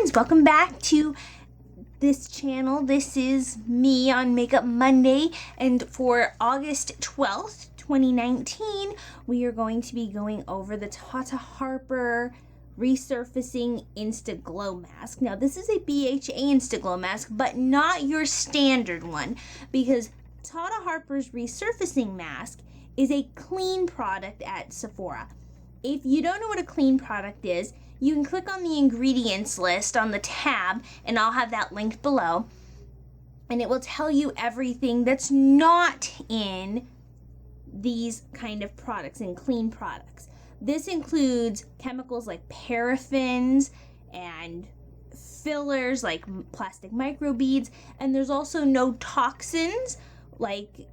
friends, welcome back to this channel. This is me on Makeup Monday, and for August 12th, 2019, we are going to be going over the Tata Harper Resurfacing Insta Glow Mask. Now, this is a BHA Insta Glow Mask, but not your standard one, because Tata Harper's Resurfacing Mask is a clean product at Sephora. If you don't know what a clean product is, you can click on the ingredients list on the tab, and I'll have that linked below, and it will tell you everything that's not in these kind of products, in clean products. This includes chemicals like paraffins and fillers like plastic microbeads, and there's also no toxins like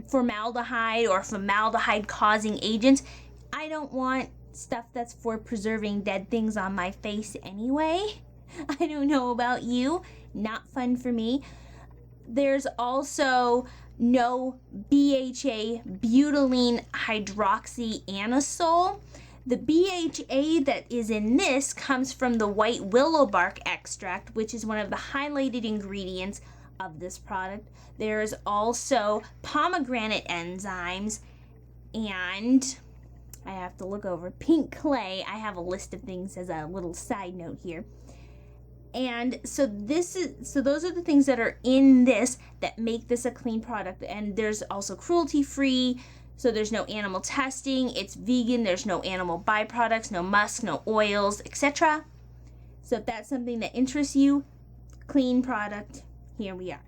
formaldehyde or formaldehyde causing agents. I don't want stuff that's for preserving dead things on my face anyway. I don't know about you, not fun for me. There's also no BHA butylene hydroxyanisole. The BHA that is in this comes from the white willow bark extract, which is one of the highlighted ingredients of this product. There's also pomegranate enzymes, and I have to look over pink clay. I have a list of things as a little side note here. And so those are the things that are in this that make this a clean product. And there's also cruelty-free, so there's no animal testing, it's vegan, there's no animal byproducts, no musk, no oils, etc. So if that's something that interests you, clean product, here we are.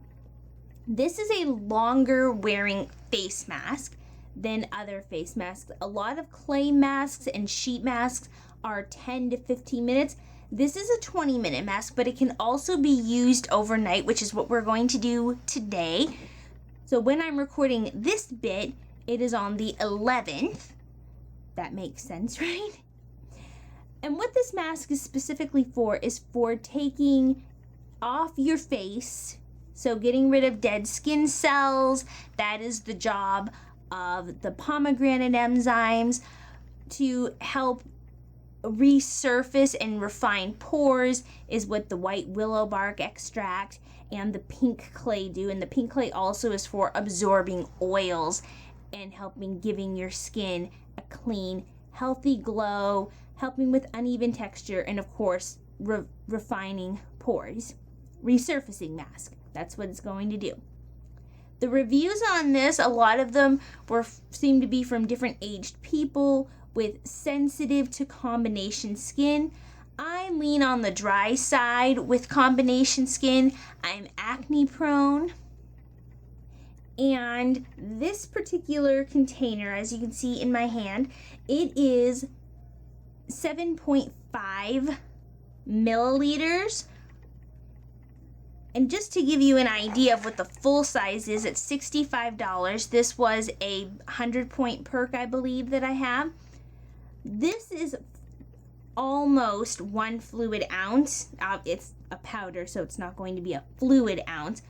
This is a longer wearing face mask than other face masks. A lot of clay masks and sheet masks are 10 to 15 minutes. This is a 20-minute mask, but it can also be used overnight, which is what we're going to do today. So when I'm recording this bit, it is on the 11th. That makes sense, right? And what this mask is specifically for is for taking off your face, so getting rid of dead skin cells. That is the job of the pomegranate enzymes, to help resurface and refine pores is what the white willow bark extract and the pink clay do. And the pink clay also is for absorbing oils and helping giving your skin a clean, healthy glow, helping with uneven texture, and of course refining pores. Resurfacing mask, that's what it's going to do. The reviews on this, a lot of them seem to be from different aged people with sensitive to combination skin. I lean on the dry side with combination skin. I'm acne prone. And this particular container, as you can see in my hand, it is 7.5 milliliters. And just to give you an idea of what the full size is, it's $65. This was a 100-point perk, I believe, that I have. This is almost 1 fluid ounce. It's a powder, so it's not going to be a fluid ounce.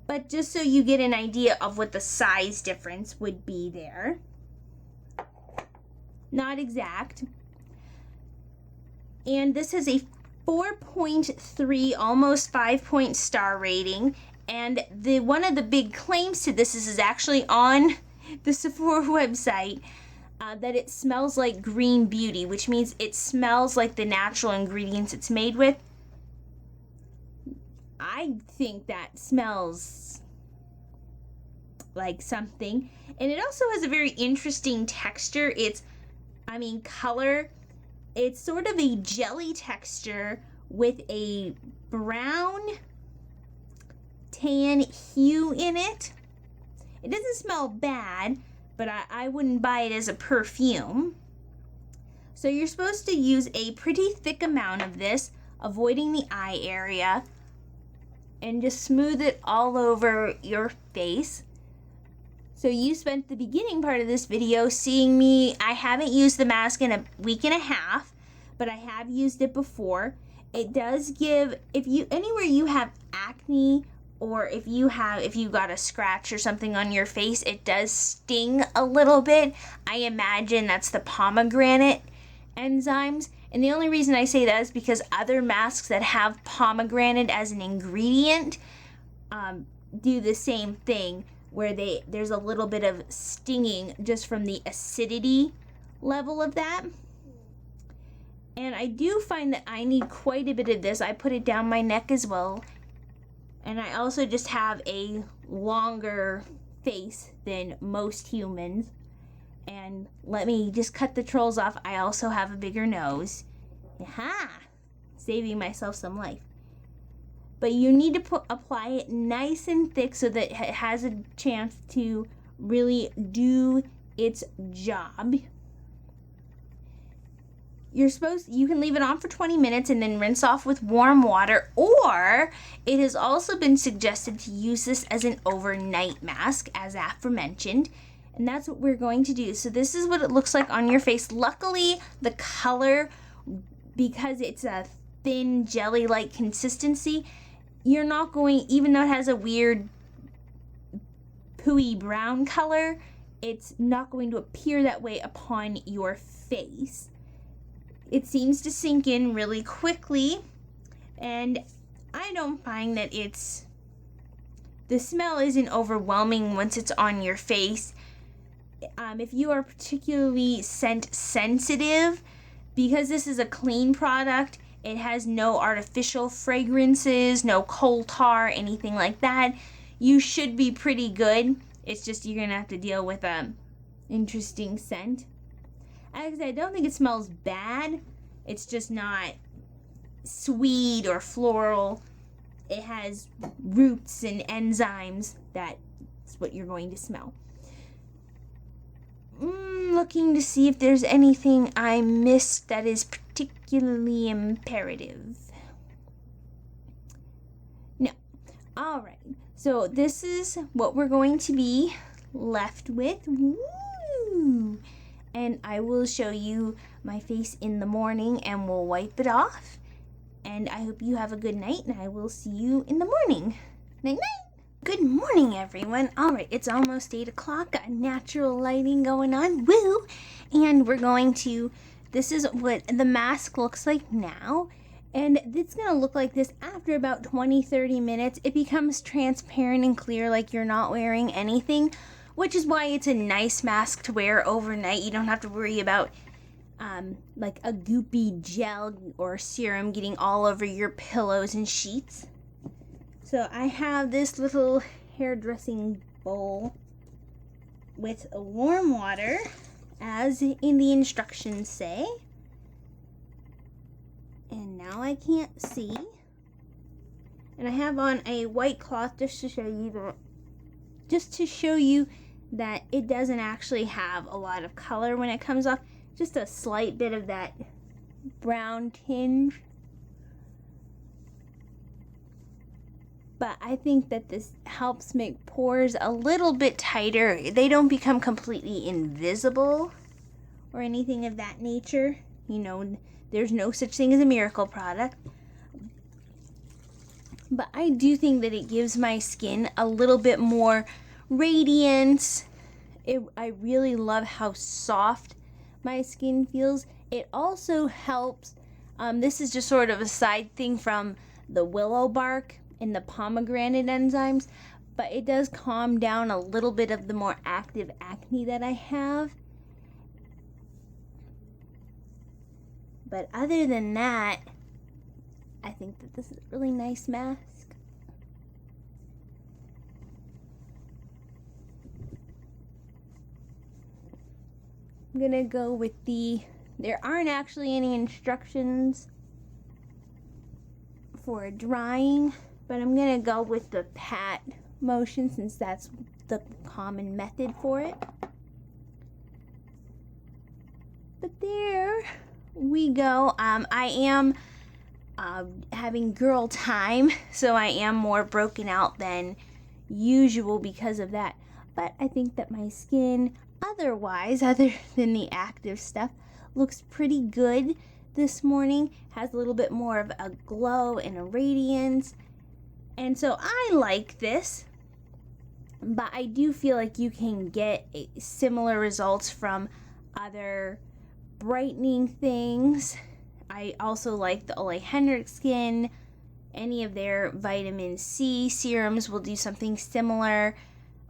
But just so you get an idea of what the size difference would be there. Not exact. And this has a 4.3, almost 5-point star rating. And one of the big claims to this is actually on the Sephora website, that it smells like green beauty, which means it smells like the natural ingredients it's made with. I think that smells like something. And it also has a very interesting texture. Color. It's sort of a jelly texture with a brown tan hue in it. It doesn't smell bad, but I wouldn't buy it as a perfume. So you're supposed to use a pretty thick amount of this, avoiding the eye area, and just smooth it all over your face. So you spent the beginning part of this video seeing me. I haven't used the mask in a week and a half, but I have used it before. It does give, anywhere you have acne, or if you got a scratch or something on your face, it does sting a little bit. I imagine that's the pomegranate enzymes. And the only reason I say that is because other masks that have pomegranate as an ingredient do the same thing, where there's a little bit of stinging just from the acidity level of that. And I do find that I need quite a bit of this. I put it down my neck as well. And I also just have a longer face than most humans. And let me just cut the trolls off. I also have a bigger nose. Aha! Saving myself some life. But you need to apply it nice and thick so that it has a chance to really do its job. You can leave it on for 20 minutes and then rinse off with warm water, or it has also been suggested to use this as an overnight mask, as aforementioned, and that's what we're going to do. So this is what it looks like on your face. Luckily, the color, because it's a thin jelly-like consistency, you're not going, even though it has a weird pooey brown color, it's not going to appear that way upon your face. It seems to sink in really quickly, and I don't find that the smell isn't overwhelming once it's on your face. If you are particularly scent sensitive, because this is a clean product, it has no artificial fragrances, no coal tar, anything like that, you should be pretty good. It's just you're gonna have to deal with an interesting scent. As I said, I don't think it smells bad. It's just not sweet or floral. It has roots and enzymes. That's what you're going to smell. Looking to see if there's anything I missed that is particularly imperative. No. Alright. So this is what we're going to be left with. Woo! And I will show you my face in the morning and we'll wipe it off. And I hope you have a good night, and I will see you in the morning. Night night. Good morning, everyone. Alright, it's almost 8 o'clock. Got natural lighting going on. Woo! And we're going to, this is what the mask looks like now. And it's going to look like this after about 20-30 minutes. It becomes transparent and clear, like you're not wearing anything, which is why it's a nice mask to wear overnight. You don't have to worry about like a goopy gel or serum getting all over your pillows and sheets. So I have this little hairdressing bowl with warm water, as in the instructions say. And now I can't see. And I have on a white cloth just to show you that it doesn't actually have a lot of color when it comes off. Just a slight bit of that brown tinge. But I think that this helps make pores a little bit tighter. They don't become completely invisible or anything of that nature. You know, there's no such thing as a miracle product. But I do think that it gives my skin a little bit more radiance. I really love how soft my skin feels. It also helps, this is just sort of a side thing from the willow bark and the pomegranate enzymes, but it does calm down a little bit of the more active acne that I have. But other than that, I think that this is a really nice mask. I'm gonna go with there aren't actually any instructions for drying, but I'm gonna go with the pat motion since that's the common method for it. But there we go. I am having girl time, so I am more broken out than usual because of that. But I think that my skin, otherwise, other than the active stuff, looks pretty good this morning. Has a little bit more of a glow and a radiance. And so I like this. But I do feel like you can get similar results from other brightening things. I also like the Ole Henrik's Skin. Any of their vitamin C serums will do something similar.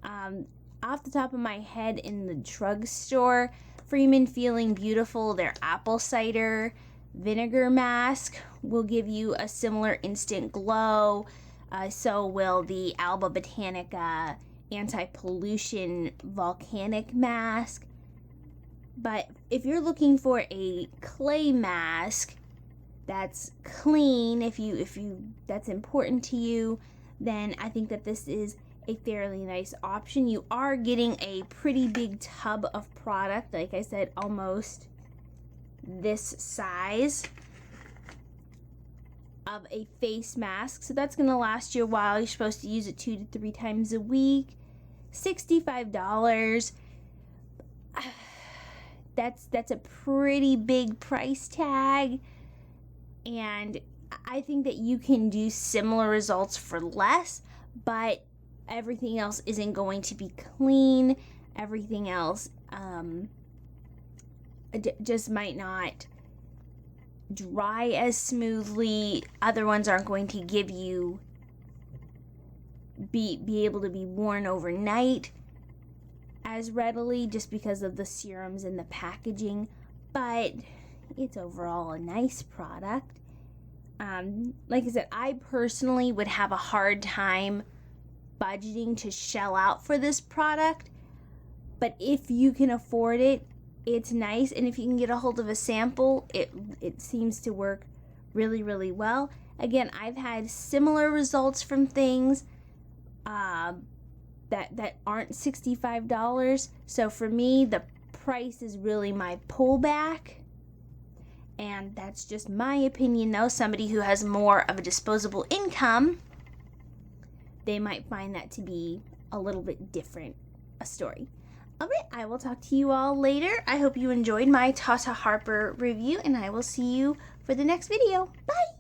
Off the top of my head, in the drugstore, Freeman Feeling Beautiful, their apple cider vinegar mask will give you a similar instant glow. So will the Alba Botanica anti-pollution volcanic mask. But if you're looking for a clay mask that's clean, if you that's important to you, then I think that this is a fairly nice option. You are getting a pretty big tub of product, like I said, almost this size of a face mask. So that's going to last you a while. You're supposed to use it 2 to 3 times a week. $65. That's a pretty big price tag, and I think that you can do similar results for less, but everything else isn't going to be clean. Everything else just might not dry as smoothly. Other ones aren't going to give you be able to be worn overnight as readily, just because of the serums and the packaging, but it's overall a nice product. Like I said, I personally would have a hard time budgeting to shell out for this product, but if you can afford it, it's nice, and if you can get a hold of a sample, it seems to work really, really well. Again, I've had similar results from things that aren't $65. So for me, the price is really my pullback. And that's just my opinion, though. Somebody who has more of a disposable income, they might find that to be a little bit different a story. Alright, I will talk to you all later. I hope you enjoyed my Tata Harper review, and I will see you for the next video. Bye!